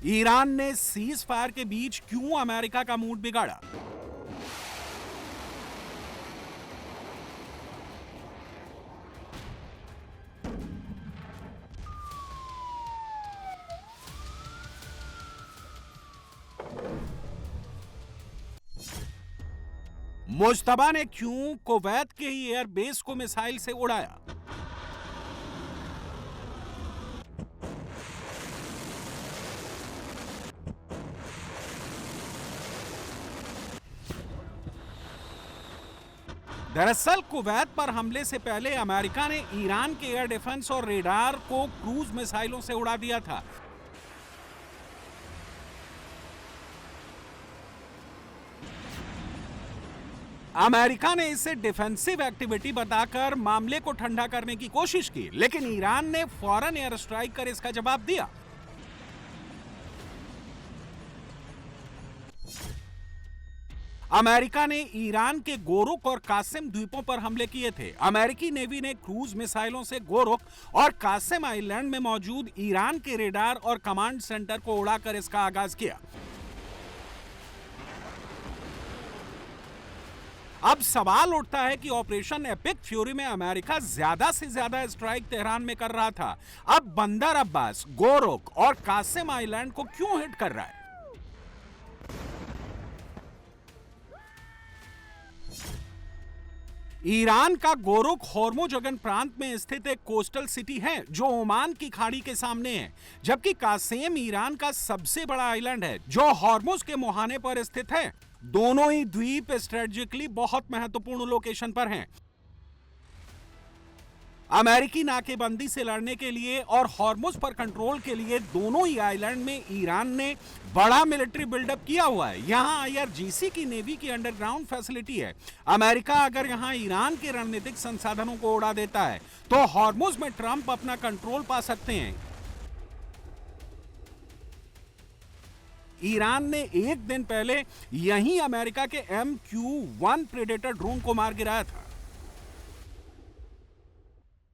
Iran ने cease fire के बीच क्यों अमेरिका का मूड बिगाड़ा? मुश्तबा ने क्यों कुवैत के ही एयरबेस को मिसाइल से उड़ाया? दरअसल कुवैत पर हमले से पहले अमेरिका ने ईरान के एयर डिफेंस और रेडार को क्रूज मिसाइलों से उड़ा दिया था। अमेरिका ने इसे डिफेंसिव एक्टिविटी बताकर मामले को ठंडा करने की कोशिश की, लेकिन ईरान ने फौरन एयर स्ट्राइक कर इसका जवाब दिया। अमेरिका ने ईरान के गोरुक और कासिम द्वीपों पर हमले किए थे। अमेरिकी नेवी ने क्रूज मिसाइलों से गोरुक और कासिम आइलैंड में मौजूद ईरान के रेडार और कमांड सेंटर को उड़ाकर इसका आगाज किया। अब सवाल उठता है कि ऑपरेशन एपिक फ्यूरी में अमेरिका ज्यादा से ज्यादा स्ट्राइक तेहरान में कर रहा था। अब बंदर अब्बास, गोरुक और कासिम आइलैंड को क्यों हिट कर रहा है? ईरान का गोरुक होर्मुजगन प्रांत में स्थित एक कोस्टल सिटी है जो ओमान की खाड़ी के सामने है, जबकि कासेम ईरान का सबसे बड़ा आइलैंड है जो हॉर्मुज के मुहाने पर स्थित है। दोनों ही द्वीप स्ट्रेटेजिकली बहुत महत्वपूर्ण लोकेशन पर हैं। अमेरिकी नाकेबंदी से लड़ने के लिए और हॉर्मुज पर कंट्रोल के लिए दोनों ही आइलैंड में ईरान ने बड़ा मिलिट्री बिल्डअप किया हुआ है। यहां आईआरजीसी की नेवी की अंडरग्राउंड फैसिलिटी है। अमेरिका अगर यहां ईरान के रणनीतिक संसाधनों को उड़ा देता है तो हॉर्मुज में ट्रंप अपना कंट्रोल पा सकते हैं। ईरान ने एक दिन पहले यहीं अमेरिका के MQ-1 प्रेडेटर ड्रोन को मार गिराया था।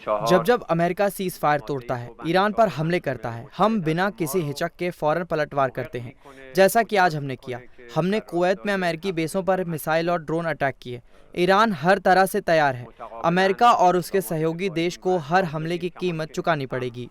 4 जब जब अमेरिका सीज फायर तोड़ता है, ईरान पर हमले करता है, हम बिना किसी हिचक के फौरन पलटवार करते हैं, जैसा कि आज हमने किया। हमने कुवैत में अमेरिकी बेसों पर मिसाइल और ड्रोन अटैक किए। ईरान हर तरह से तैयार है। अमेरिका और उसके सहयोगी देश को हर हमले की कीमत चुकानी पड़ेगी।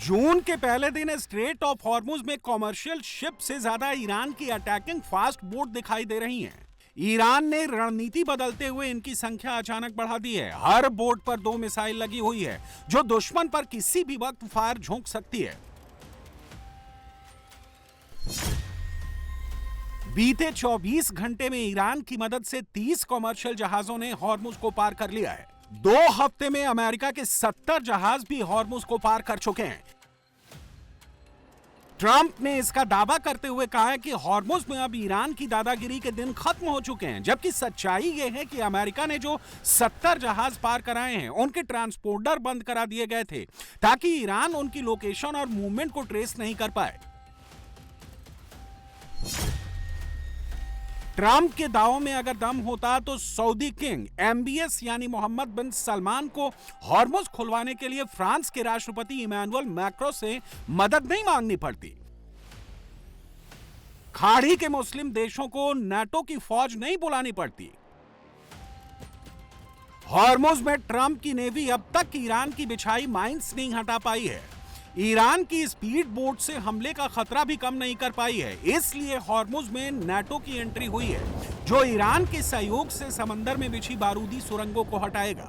जून के पहले दिन स्ट्रेट ऑफ हॉर्मुज में कॉमर्शियल शिप से ज्यादा ईरान की अटैकिंग फास्ट बोट दिखाई दे रही हैं। ईरान ने रणनीति बदलते हुए इनकी संख्या अचानक बढ़ा दी है। हर बोट पर 2 मिसाइल लगी हुई है जो दुश्मन पर किसी भी वक्त फायर झोंक सकती है। बीते 24 घंटे में ईरान की मदद से 30 कॉमर्शियल जहाजों ने हॉर्मुज को पार कर लिया है। 2 हफ्ते में अमेरिका के 70 जहाज भी हॉर्मुज को पार कर चुके हैं। ट्रंप ने इसका दावा करते हुए कहा है कि हॉर्मुज में अब ईरान की दादागिरी के दिन खत्म हो चुके हैं, जबकि सच्चाई यह है कि अमेरिका ने जो 70 जहाज पार कराए हैं उनके ट्रांसपोर्टर बंद करा दिए गए थे ताकि ईरान उनकी लोकेशन और मूवमेंट को ट्रेस नहीं कर पाए। ट्रंप के दावों में अगर दम होता तो सऊदी किंग MBS यानी मोहम्मद बिन सलमान को हॉर्मुज खुलवाने के लिए फ्रांस के राष्ट्रपति इमैनुअल मैक्रों से मदद नहीं मांगनी पड़ती। खाड़ी के मुस्लिम देशों को नाटो की फौज नहीं बुलानी पड़ती। हॉर्मुज में ट्रंप की नेवी अब तक ईरान की बिछाई माइंस नहीं हटा पाई है। ईरान की स्पीड बोट से हमले का खतरा भी कम नहीं कर पाई है। इसलिए हॉर्मुज में नाटो की एंट्री हुई है जो ईरान के सहयोग से समंदर में बिछी बारूदी सुरंगों को हटाएगा।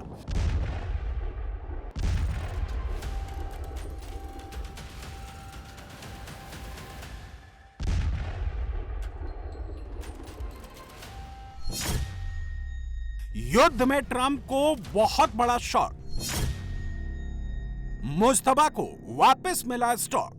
युद्ध में ट्रंप को बहुत बड़ा शॉक। मुस्तफा को वापस मिला स्टॉक।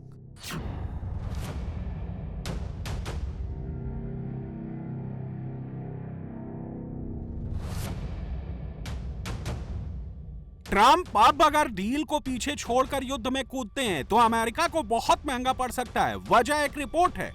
ट्रंप अब अगर डील को पीछे छोड़कर युद्ध में कूदते हैं तो अमेरिका को बहुत महंगा पड़ सकता है। वजह एक रिपोर्ट है।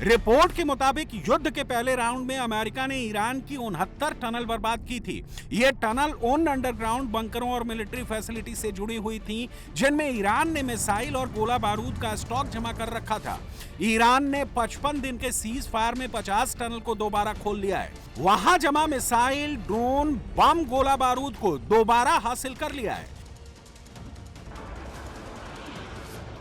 रिपोर्ट के मुताबिक युद्ध के पहले राउंड में अमेरिका ने ईरान की 69 टनल बर्बाद की थी। ये टनल उन अंडरग्राउंड बंकरों और मिलिट्री फैसिलिटी से जुड़ी हुई थी जिनमें ईरान ने मिसाइल और गोला बारूद का स्टॉक जमा कर रखा था। ईरान ने 55 दिन के सीज फायर में 50 टनल को दोबारा खोल लिया है। वहां जमा मिसाइल, ड्रोन, बम, गोला बारूद को दोबारा हासिल कर लिया है।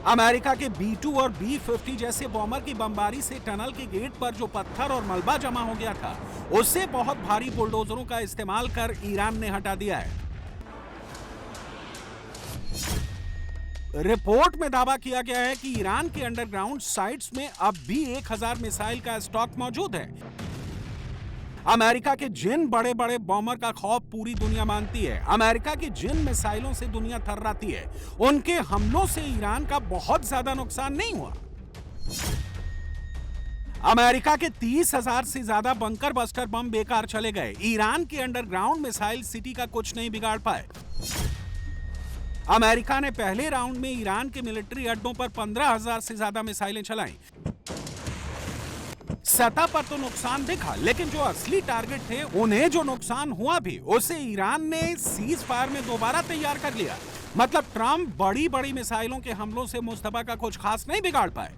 अमेरिका के B-2 और B-50 जैसे बॉम्बर की बमबारी से टनल के गेट पर जो पत्थर और मलबा जमा हो गया था उससे बहुत भारी बुलडोजरों का इस्तेमाल कर ईरान ने हटा दिया है। रिपोर्ट में दावा किया गया है कि ईरान के अंडरग्राउंड साइट्स में अब भी 1000 मिसाइल का स्टॉक मौजूद है। अमेरिका के जिन बड़े बड़े बॉम्बर का खौफ पूरी दुनिया मानती है, अमेरिका की जिन मिसाइलों से दुनिया थर्राती है, उनके हमलों से ईरान का बहुत ज्यादा नुकसान नहीं हुआ। अमेरिका के 30,000 से ज्यादा बंकर बस्टर बम बेकार चले गए। ईरान की अंडरग्राउंड मिसाइल सिटी का कुछ नहीं बिगाड़ पाए। अमेरिका ने पहले राउंड में ईरान के मिलिट्री अड्डों पर 15,000 से ज्यादा मिसाइलें चलाई। सतह पर तो नुकसान दिखा, लेकिन जो असली टारगेट थे उन्हें जो नुकसान हुआ भी उसे ईरान ने सीज फायर में दोबारा तैयार कर लिया। मतलब ट्रंप बड़ी बड़ी मिसाइलों के हमलों से मुस्तफा का कुछ खास नहीं बिगाड़ पाए।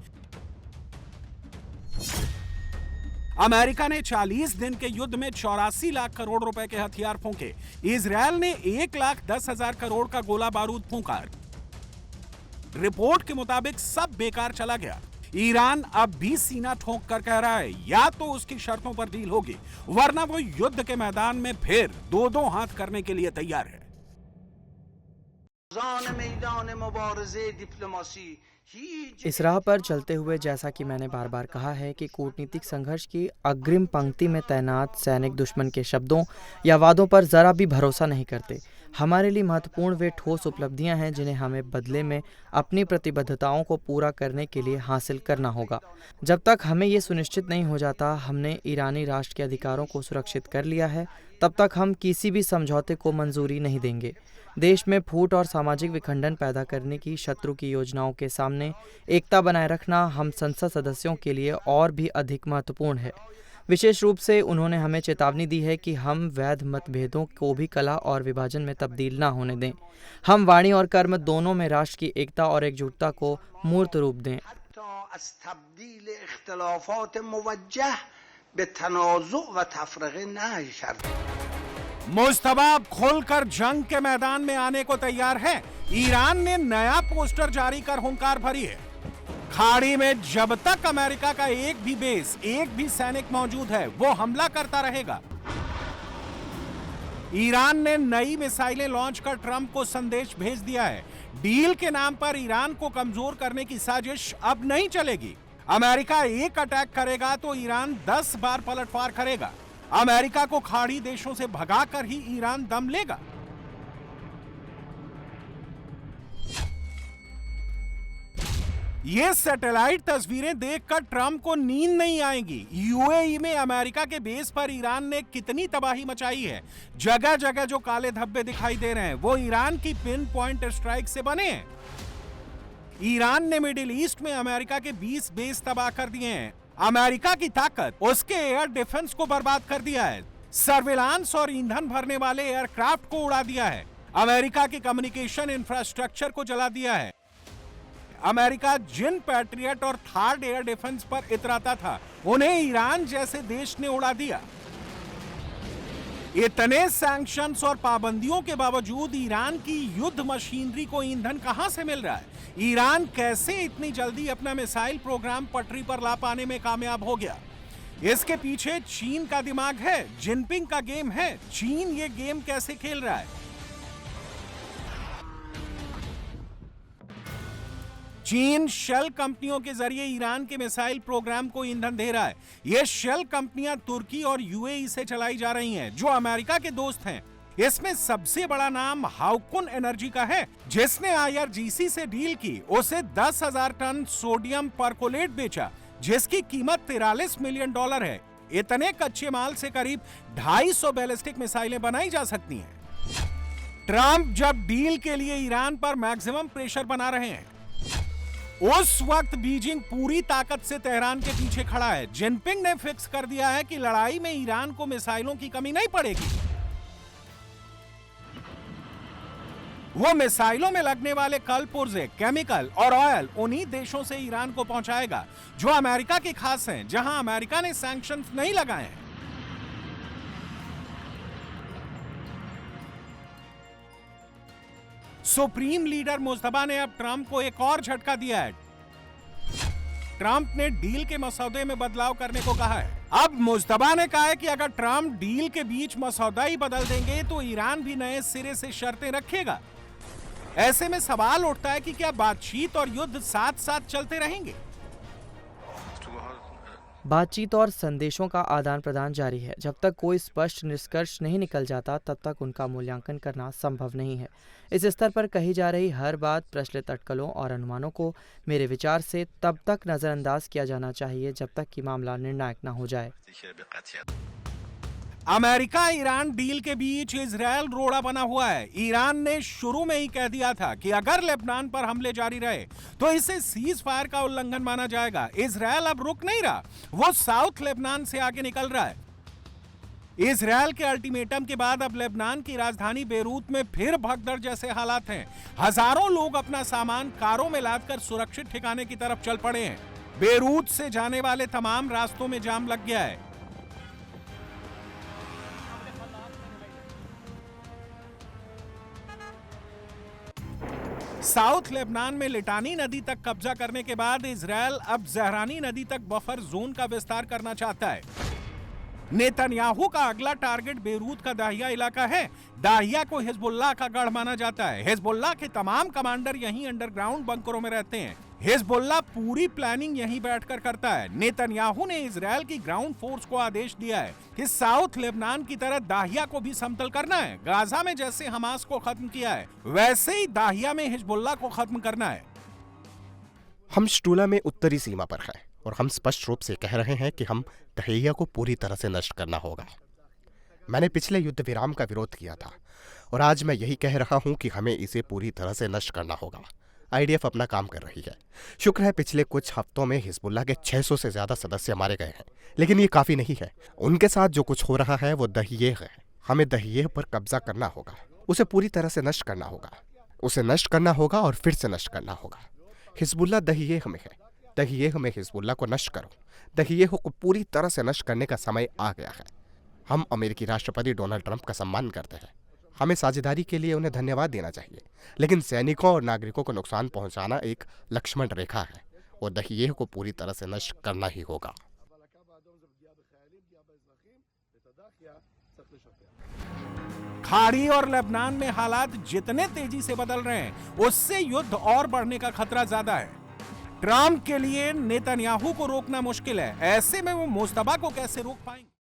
अमेरिका ने 40 दिन के युद्ध में 84 लाख करोड़ रुपए के हथियार फूंके। इजरायल ने 1,10,000 करोड़ का गोला बारूद फूंका। रिपोर्ट के मुताबिक सब बेकार चला गया। ईरान अब भी सीना ठोक कर कह रहा है या तो उसकी शर्तों पर डील होगी, वरना वो युद्ध के मैदान में फिर दो हाथ करने के लिए तैयार है। इस राह पर चलते हुए जैसा कि मैंने बार बार कहा है कि कूटनीतिक संघर्ष की अग्रिम पंक्ति में तैनात सैनिक दुश्मन के शब्दों या वादों पर जरा भी भरोसा नहीं करते। हमारे लिए महत्वपूर्ण वे ठोस उपलब्धियां हैं जिन्हें हमें बदले में अपनी प्रतिबद्धताओं को पूरा करने के लिए हासिल करना होगा। जब तक हमें ये सुनिश्चित नहीं हो जाता हमने ईरानी राष्ट्र के अधिकारों को सुरक्षित कर लिया है, तब तक हम किसी भी समझौते को मंजूरी नहीं देंगे। देश में फूट और सामाजिक विखंडन पैदा करने की शत्रु की योजनाओं के सामने एकता बनाए रखना हम संसद सदस्यों के लिए और भी अधिक महत्वपूर्ण है। विशेष रूप से उन्होंने हमें चेतावनी दी है कि हम वैध मतभेदों को भी कला और विभाजन में तब्दील ना होने दें। हम वाणी और कर्म दोनों में राष्ट्र की एकता और एकजुटता को मूर्त रूप दें। मुस्तफा खुलकर जंग के मैदान में आने को तैयार है। ईरान ने नया पोस्टर जारी कर हुंकार भरी है। खाड़ी में जब तक अमेरिका का एक भी बेस, एक भी सैनिक मौजूद है, वो हमला करता रहेगा। ईरान ने नई मिसाइलें लॉन्च कर ट्रंप को संदेश भेज दिया है। डील के नाम पर ईरान को कमजोर करने की साजिश अब नहीं चलेगी। अमेरिका एक अटैक करेगा तो ईरान 10 बार पलटवार करेगा। अमेरिका को खाड़ी देशों से भगाकर ही ईरान दम लेगा। ये सैटेलाइट तस्वीरें देखकर ट्रंप को नींद नहीं आएगी। यूएई में अमेरिका के बेस पर ईरान ने कितनी तबाही मचाई है। जगह जगह जो काले धब्बे दिखाई दे रहे हैं वो ईरान की पिन पॉइंट स्ट्राइक से बने हैं। ईरान ने मिडिल ईस्ट में अमेरिका के 20 बेस तबाह कर दिए हैं। अमेरिका की ताकत उसके एयर डिफेंस को बर्बाद कर दिया है। सर्विलांस और ईंधन भरने वाले एयरक्राफ्ट को उड़ा दिया है। अमेरिका के कम्युनिकेशन इंफ्रास्ट्रक्चर को जला दिया है। अमेरिका जिन पैट्रियट और थर्ड एयर डिफेंस पर इतराता था उन्हें ईरान जैसे देश ने उड़ा दिया। इतने सैंक्शंस और पाबंदियों के बावजूद ईरान की युद्ध मशीनरी को ईंधन कहां से मिल रहा है? ईरान कैसे इतनी जल्दी अपना मिसाइल प्रोग्राम पटरी पर ला पाने में कामयाब हो गया? इसके पीछे चीन का दिमाग है, जिनपिंग का गेम है। चीन ये गेम कैसे खेल रहा है? चीन शेल कंपनियों के जरिए ईरान के मिसाइल प्रोग्राम को ईंधन दे रहा है। ये शेल कंपनियां तुर्की और यूएई से चलाई जा रही हैं, जो अमेरिका के दोस्त हैं। इसमें सबसे बड़ा नाम हाउकुन एनर्जी का है, जिसने आईआरजीसी से डील की। उसे 10,000 टन सोडियम परकोलेट बेचा, जिसकी कीमत $43 मिलियन है। इतने कच्चे माल से करीब 250 बैलिस्टिक मिसाइलें बनाई जा सकती हैं। ट्रंप जब डील के लिए ईरान पर मैक्सिमम प्रेशर बना रहे हैं, उस वक्त बीजिंग पूरी ताकत से तेहरान के पीछे खड़ा है। जिनपिंग ने फिक्स कर दिया है कि लड़ाई में ईरान को मिसाइलों की कमी नहीं पड़ेगी। वो मिसाइलों में लगने वाले कल पुर्जे, केमिकल और ऑयल उन्हीं देशों से ईरान को पहुंचाएगा जो अमेरिका के खास हैं, जहां अमेरिका ने सैंक्शंस नहीं लगाए हैं। सुप्रीम लीडर मुस्तफा ने अब ट्रंप को एक और झटका दिया है। ट्रंप ने डील के मसौदे में बदलाव करने को कहा है। अब मुस्तफा ने कहा है कि अगर ट्रंप डील के बीच मसौदा ही बदल देंगे तो ईरान भी नए सिरे से शर्तें रखेगा। ऐसे में सवाल उठता है कि क्या बातचीत और युद्ध साथ साथ चलते रहेंगे? बातचीत और संदेशों का आदान प्रदान जारी है। जब तक कोई स्पष्ट निष्कर्ष नहीं निकल जाता तब तक उनका मूल्यांकन करना संभव नहीं है। इस स्तर पर कही जा रही हर बात, प्रचलित अटकलों और अनुमानों को मेरे विचार से तब तक नज़रअंदाज किया जाना चाहिए जब तक कि मामला निर्णायक न हो जाए। अमेरिका ईरान डील के बीच इजराइल रोड़ा बना हुआ है। ईरान ने शुरू में ही कह दिया था कि अगर लेबनान पर हमले जारी रहे तो इसे सीज फायर का उल्लंघन माना जाएगा। इजराइल अब रुक नहीं रहा, वो साउथ लेबनान से आगे निकल रहा है। इजराइल के अल्टीमेटम के बाद अब लेबनान की राजधानी बेरूत में फिर भगदड़ जैसे हालात हैं। हजारों लोग अपना सामान कारों में लादकर सुरक्षित ठिकाने की तरफ चल पड़े हैं। बेरूत से जाने वाले तमाम रास्तों में जाम लग गया है। साउथ लेबनान में लिटानी नदी तक कब्जा करने के बाद इजराइल अब जहरानी नदी तक बफर जोन का विस्तार करना चाहता है। नेतन्याहू का अगला टारगेट बेरूत का दाहिया इलाका है। दाहिया को हिजबुल्लाह का गढ़ माना जाता है। हिजबुल्लाह के तमाम कमांडर यहीं अंडरग्राउंड बंकरों में रहते हैं। हिजबुल्लाह पूरी प्लानिंग यहीं बैठकर करता है। नेतन्याहू ने इजराइल की ग्राउंड फोर्स को आदेश दिया है कि साउथ लेबनान की तरह दाहिया को भी समतल करना है। गाजा में जैसे हमास को खत्म किया है, वैसे ही दाहिया में हिजबुल्लाह को खत्म करना है। हम शटूला में उत्तरी सीमा पर हैं और हम स्पष्ट रूप से कह रहे हैं कि हम दहिया को पूरी तरह से नष्ट करना होगा। मैंने पिछले युद्ध विराम का विरोध किया था और आज मैं यही कह रहा हूं कि हमें इसे पूरी तरह से नष्ट करना होगा। आईडीएफ अपना काम कर रही है। शुक्र है पिछले कुछ हफ्तों में हिजबुल्लाह के 600 से ज्यादा सदस्य मारे गए हैं, लेकिन ये काफी नहीं है। उनके साथ जो कुछ हो रहा है वो दहिये है। हमें दहिये पर कब्जा करना होगा, उसे पूरी तरह से नष्ट करना होगा, उसे नष्ट करना होगा और फिर से नष्ट करना होगा। हिजबुल्लाह दहिये में है। दहिये में हिजबुल्लाह को नष्ट करो। दहिये को पूरी तरह से नष्ट करने का समय आ गया है। हम अमेरिकी राष्ट्रपति डोनाल्ड ट्रंप का सम्मान करते हैं। हमें साझेदारी के लिए उन्हें धन्यवाद देना चाहिए, लेकिन सैनिकों और नागरिकों को नुकसान पहुंचाना एक लक्ष्मण रेखा है और दहिये को पूरी तरह से नष्ट करना ही होगा। खाड़ी और लेबनान में हालात जितने तेजी से बदल रहे हैं, उससे युद्ध और बढ़ने का खतरा ज्यादा है। ट्रंप के लिए नेतन्याहू को रोकना मुश्किल है। ऐसे में वो मुस्तफा को कैसे रोक पाएंगे?